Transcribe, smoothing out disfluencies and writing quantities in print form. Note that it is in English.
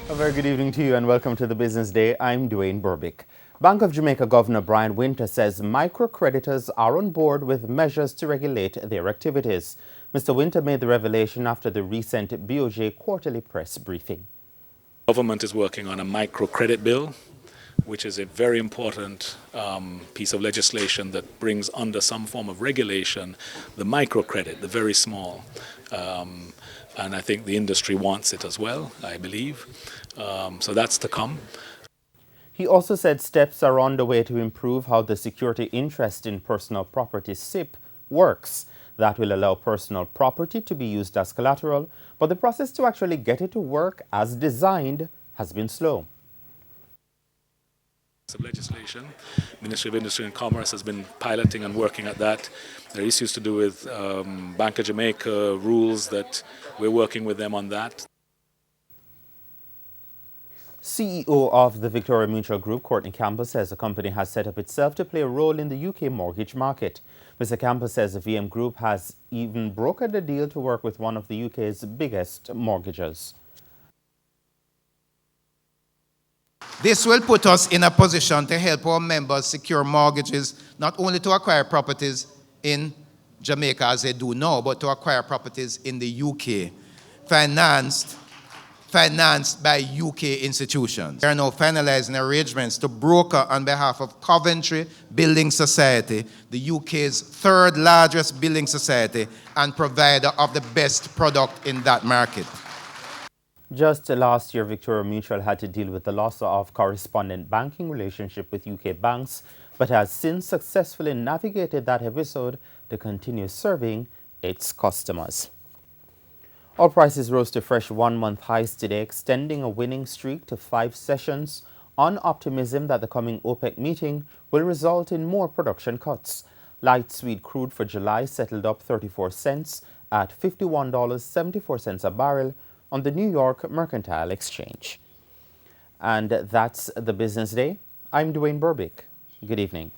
A very good evening to you and welcome to the Business Day. I'm Dwayne Burbick. Bank of Jamaica Governor Brian Winter says microcreditors are on board with measures to regulate their activities. Mr. Winter made the revelation after the recent BOJ quarterly press briefing. Government is working on a microcredit bill, which is a very important piece of legislation that brings under some form of regulation the microcredit, the very small. And I think the industry wants it as well, I believe. So that's to come. He also said steps are on the way to improve how the security interest in personal property SIP works. That will allow personal property to be used as collateral, but the process to actually get it to work as designed has been slow. Of legislation. Ministry of Industry and Commerce has been piloting and working at that. There are issues to do with Bank of Jamaica rules that we're working with them on that. CEO of the Victoria Mutual Group, Courtney Campbell, says the company has set up itself to play a role in the UK mortgage market. Mr. Campbell says the VM Group has even brokered a deal to work with one of the UK's biggest mortgagors. This will put us in a position to help our members secure mortgages, not only to acquire properties in Jamaica as they do now, but to acquire properties in the UK, financed by UK institutions. They are now finalizing arrangements to broker on behalf of Coventry Building Society, the UK's third largest building society and provider of the best product in that market. Just last year, Victoria Mutual had to deal with the loss of correspondent banking relationship with UK banks, but has since successfully navigated that episode to continue serving its customers. Oil prices rose to fresh one-month highs today, extending a winning streak to 5 sessions on optimism that the coming OPEC meeting will result in more production cuts. Light sweet crude for July settled up 34 cents at $51.74 a barrel on the New York Mercantile Exchange. And that's the Business Day. I'm Dwayne Burbick. Good evening.